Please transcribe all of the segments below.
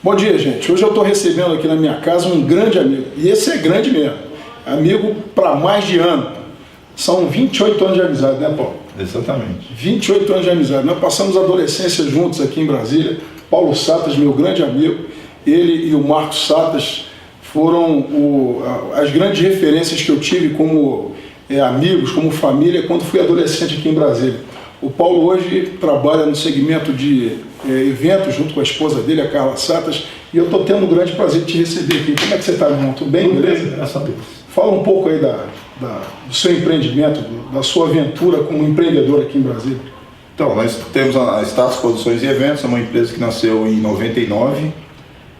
Bom dia, gente. Hoje eu estou recebendo aqui na minha casa um grande amigo. E esse é grande mesmo. Amigo para mais de ano. São 28 anos de amizade, né, Paulo? Exatamente. 28 anos de amizade. Nós passamos a adolescência juntos aqui em Brasília. Paulo Satas, meu grande amigo. Ele e o Marcos Satas foram as grandes referências que eu tive como amigos, como família, quando fui adolescente aqui em Brasília. O Paulo hoje trabalha no segmento de eventos junto com a esposa dele, a Carla Satas, e eu estou tendo um grande prazer de te receber aqui. Como é que você está, meu irmão? Tudo bem? Tudo Beleza? bem, graças a Deus. Fala um pouco aí do seu empreendimento, da sua aventura como empreendedor aqui em Brasília. Então, nós temos a Status Produções e Eventos, é uma empresa que nasceu em 99,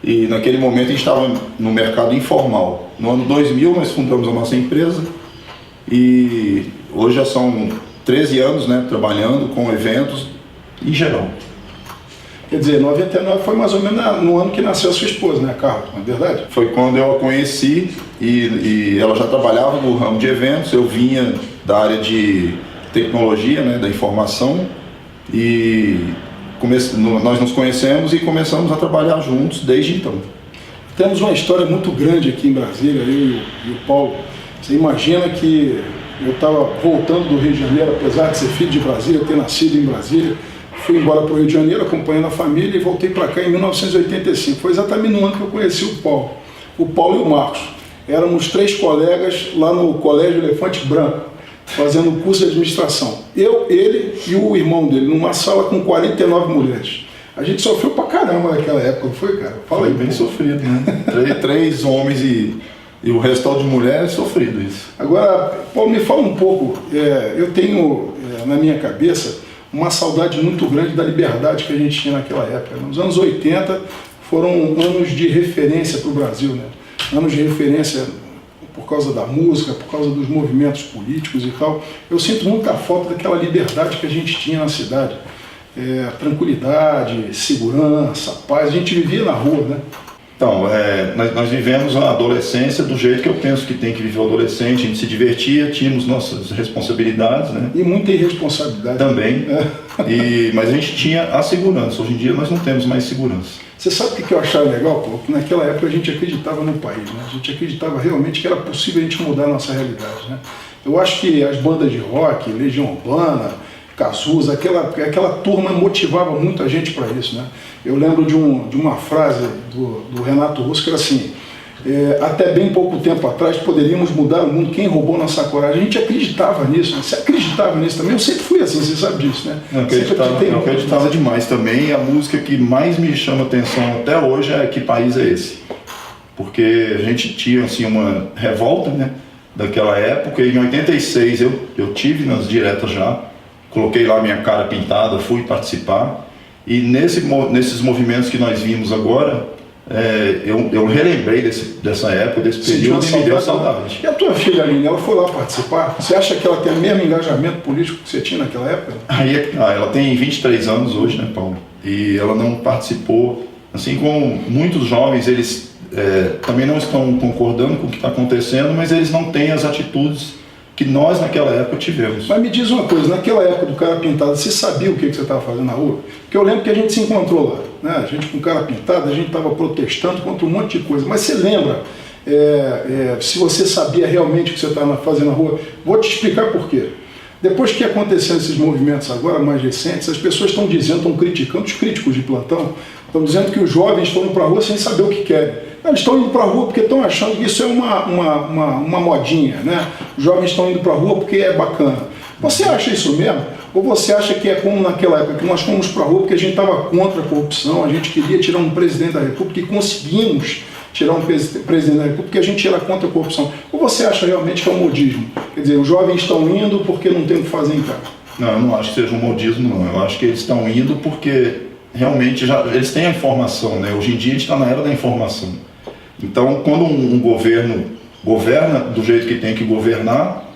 e naquele momento a gente estava no mercado informal. No ano 2000 nós fundamos a nossa empresa, e hoje já são 13 anos, né, trabalhando com eventos em geral. Quer dizer, 99 foi mais ou menos no ano que nasceu a sua esposa, né, Carla? Não é verdade? Foi quando eu a conheci e ela já trabalhava no ramo de eventos, eu vinha da área de tecnologia, né, da informação, e nós nos conhecemos e começamos a trabalhar juntos desde então. Temos uma história muito grande aqui em Brasília, eu e o Paulo. Você imagina que eu estava voltando do Rio de Janeiro, apesar de ser filho de Brasília, ter nascido em Brasília, fui embora para o Rio de Janeiro acompanhando a família e voltei para cá em 1985. Foi exatamente no ano que eu conheci o Paulo. O Paulo e o Marcos. Éramos 3 colegas lá no Colégio Elefante Branco, fazendo o curso de administração. Eu, ele e o irmão dele, numa sala com 49 mulheres. A gente sofreu pra caramba naquela época, não foi, cara? Fala aí. Foi bem sofrido, né? três homens e o restante de mulheres sofrido isso. Agora, Paulo, me fala um pouco. Eu tenho na minha cabeça uma saudade muito grande da liberdade que a gente tinha naquela época. Nos anos 80 foram anos de referência para o Brasil, né? Anos de referência por causa da música, por causa dos movimentos políticos e tal. Eu sinto muita falta daquela liberdade que a gente tinha na cidade. Tranquilidade, segurança, paz. A gente vivia na rua, né? Então, nós vivemos a adolescência do jeito que eu penso que tem que viver o adolescente. A gente se divertia, tínhamos nossas responsabilidades, né? E muita irresponsabilidade. Também. Mas a gente tinha a segurança. Hoje em dia nós não temos mais segurança. Você sabe o que eu achava legal, Paulo? Que naquela época a gente acreditava no país, né? A gente acreditava realmente que era possível a gente mudar a nossa realidade, né? Eu acho que as bandas de rock, Legião Urbana, Cazuza, aquela turma motivava muito a gente para isso, né? Eu lembro de uma frase do Renato Russo que era assim: até bem pouco tempo atrás poderíamos mudar o mundo, quem roubou nossa coragem? A gente acreditava nisso, né? Você acreditava nisso também? Eu sempre fui assim, você sabe disso, né? Eu acreditava demais também, e a música que mais me chama atenção até hoje é Que País é Esse? Porque a gente tinha assim uma revolta, né, daquela época, e em 86 eu tive nas diretas já, coloquei lá minha cara pintada, fui participar, e nesses movimentos que nós vimos agora, eu relembrei dessa época, desse período, e me deu saudade. E a tua filha, Aline, ela foi lá participar? Você acha que ela tem o mesmo engajamento político que você tinha naquela época? Ela tem 23 anos hoje, né, Paulo? E ela não participou, assim como muitos jovens, eles também não estão concordando com o que está acontecendo, mas eles não têm as atitudes que nós naquela época tivemos. Mas me diz uma coisa, naquela época do cara pintado, você sabia o que você estava fazendo na rua? Porque eu lembro que a gente se encontrou lá, né? A gente com cara pintado, a gente estava protestando contra um monte de coisa. Mas você lembra, se você sabia realmente o que você estava fazendo na rua? Vou te explicar por quê. Depois que aconteceram esses movimentos agora mais recentes, as pessoas estão dizendo, estão criticando, os críticos de plantão, estão dizendo que os jovens foram para a rua sem saber o que querem. Eles estão indo para a rua porque estão achando que isso é uma modinha, né? Os jovens estão indo para a rua porque é bacana. Você acha isso mesmo? Ou você acha que é como naquela época, que nós fomos para a rua porque a gente estava contra a corrupção, a gente queria tirar um presidente da República e conseguimos tirar um presidente da República porque a gente era contra a corrupção? Ou você acha realmente que é um modismo? Quer dizer, os jovens estão indo porque não tem o que fazer em casa? Não, eu não acho que seja um modismo, não. Eu acho que eles estão indo porque realmente eles têm a informação, né? Hoje em dia a gente está na era da informação. Então, quando um governo governa do jeito que tem que governar,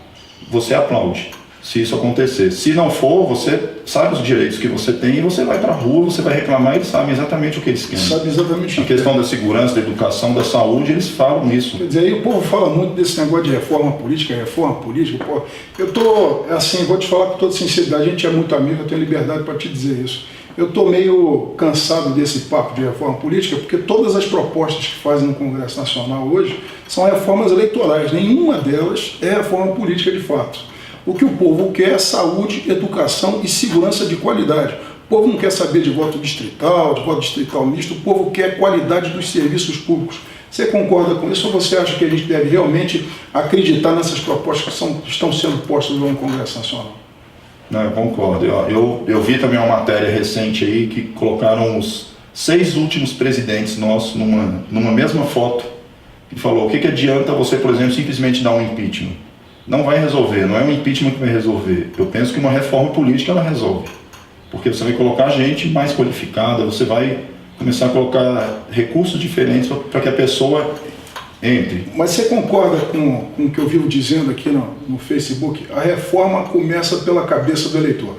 você aplaude, se isso acontecer. Se não for, você sabe os direitos que você tem e você vai para a rua, você vai reclamar e eles sabem exatamente o que eles querem. Sabe exatamente. A questão da segurança, da educação, da saúde, eles falam isso. Quer dizer, aí o povo fala muito desse negócio de reforma política, pô. Eu tô, assim, vou te falar com toda sinceridade, a gente é muito amigo, eu tenho liberdade para te dizer isso. Eu estou meio cansado desse papo de reforma política, porque todas as propostas que fazem no Congresso Nacional hoje são reformas eleitorais, nenhuma delas é reforma política de fato. O que o povo quer é saúde, educação e segurança de qualidade. O povo não quer saber de voto distrital misto, o povo quer qualidade dos serviços públicos. Você concorda com isso ou você acha que a gente deve realmente acreditar nessas propostas que estão sendo postas no Congresso Nacional? Não, eu concordo. Eu vi também uma matéria recente aí que colocaram os 6 últimos presidentes nossos numa mesma foto e falou: o que adianta você, por exemplo, simplesmente dar um impeachment? Não vai resolver, não é um impeachment que vai resolver. Eu penso que uma reforma política ela resolve, porque você vai colocar gente mais qualificada, você vai começar a colocar recursos diferentes para que a pessoa entre. Mas você concorda com o que eu vivo dizendo aqui no Facebook? A reforma começa pela cabeça do eleitor.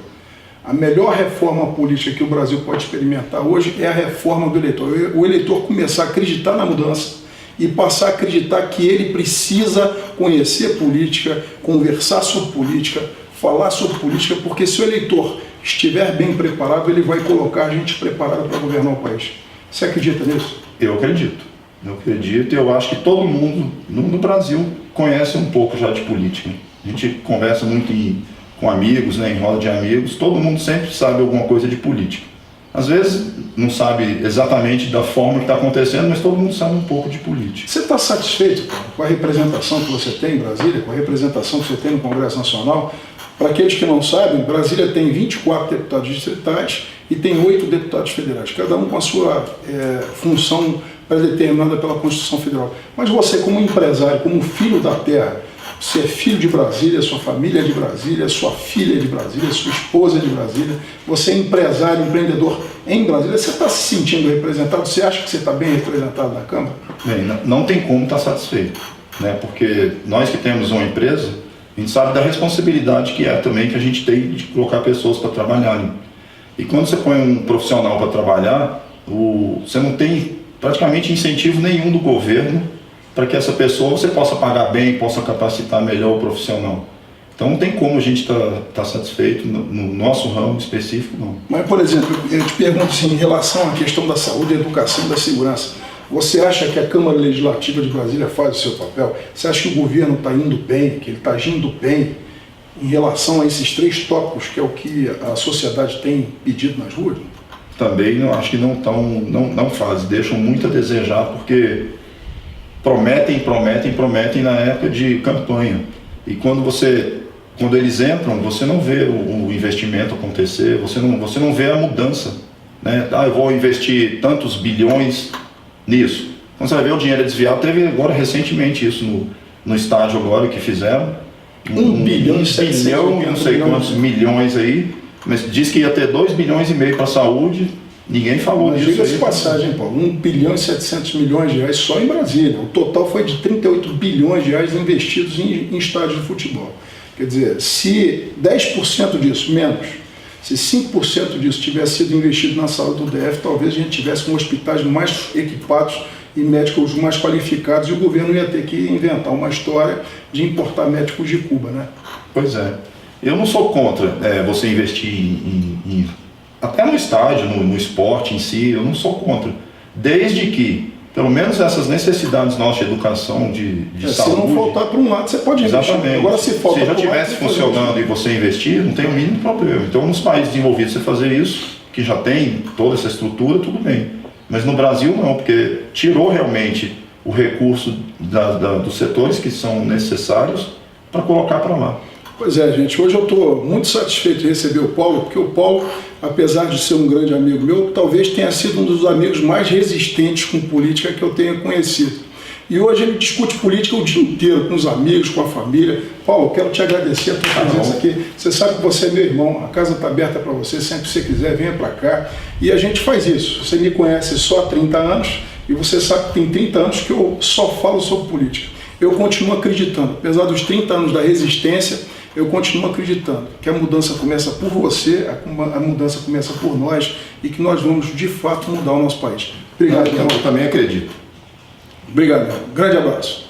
A melhor reforma política que o Brasil pode experimentar hoje é a reforma do eleitor. O eleitor começar a acreditar na mudança e passar a acreditar que ele precisa conhecer política, conversar sobre política, falar sobre política, porque se o eleitor estiver bem preparado, ele vai colocar a gente preparado para governar o país. Você acredita nisso? Eu acredito e eu acho que todo mundo no Brasil conhece um pouco já de política. A gente conversa muito com amigos, né, em roda de amigos, todo mundo sempre sabe alguma coisa de política. Às vezes não sabe exatamente da forma que está acontecendo, mas todo mundo sabe um pouco de política. Você está satisfeito com a representação que você tem em Brasília, com a representação que você tem no Congresso Nacional? Para aqueles que não sabem, Brasília tem 24 deputados distritais e tem 8 deputados federais, cada um com a sua função predeterminada pela Constituição Federal. Mas você, como empresário, como filho da terra, você é filho de Brasília, sua família é de Brasília, sua filha é de Brasília, sua esposa é de Brasília, você é empresário, empreendedor em Brasília, você está se sentindo representado? Você acha que você está bem representado na Câmara? Bem, não tem como estar satisfeito, né? Porque nós que temos uma empresa, a gente sabe da responsabilidade que é também que a gente tem de colocar pessoas para trabalharem. E quando você põe um profissional para trabalhar, você não tem praticamente incentivo nenhum do governo para que essa pessoa você possa pagar bem, possa capacitar melhor o profissional. Então não tem como a gente tá satisfeito no nosso ramo específico, não. Mas, por exemplo, eu te pergunto assim, em relação à questão da saúde, da educação e da segurança, você acha que a Câmara Legislativa de Brasília faz o seu papel? Você acha que o governo está indo bem, que ele está agindo bem em relação a esses 3 tópicos, que é o que a sociedade tem pedido nas ruas? Também acho que não fazem, deixam muito a desejar, porque prometem na época de campanha. E quando eles entram, você não vê o investimento acontecer, você não vê a mudança, né? Eu vou investir tantos bilhões nisso. Quando você vai ver o dinheiro desviado, teve agora recentemente isso no estádio agora que fizeram. 1 bilhão e não sei quantos milhões aí, mas diz que ia ter 2,5 bilhões para a saúde, ninguém falou disso. Diga-se de passagem, Paulo, 1 bilhão e 700 milhões de reais só em Brasília. O total foi de 38 bilhões de reais investidos em estádios de futebol. Quer dizer, se 10% disso, menos, se 5% disso tivesse sido investido na saúde do DF, talvez a gente tivesse com hospitais mais equipados e médicos mais qualificados, e o governo ia ter que inventar uma história de importar médicos de Cuba, né? Pois é. Eu não sou contra você investir até no estádio, no esporte em si, eu não sou contra. Desde que, pelo menos essas necessidades nossas de educação, de saúde... Se não faltar para um lado, você pode investir. Exatamente. Agora, se já estivesse funcionando e você investir, não tem o mínimo problema. Então, nos países desenvolvidos, você fazer isso, que já tem toda essa estrutura, tudo bem. Mas no Brasil não, porque tirou realmente o recurso dos setores que são necessários para colocar para lá. Pois é, gente, hoje eu estou muito satisfeito de receber o Paulo, porque o Paulo, apesar de ser um grande amigo meu, talvez tenha sido um dos amigos mais resistentes com política que eu tenha conhecido. E hoje ele discute política o dia inteiro, com os amigos, com a família. Paulo, quero te agradecer a tua presença aqui. Você sabe que você é meu irmão, a casa está aberta para você, sempre que você quiser, venha para cá. E a gente faz isso. Você me conhece só há 30 anos e você sabe que tem 30 anos que eu só falo sobre política. Eu continuo acreditando, apesar dos 30 anos da resistência, eu continuo acreditando que a mudança começa por você, a mudança começa por nós e que nós vamos, de fato, mudar o nosso país. Obrigado, eu também acredito. Obrigado, grande abraço.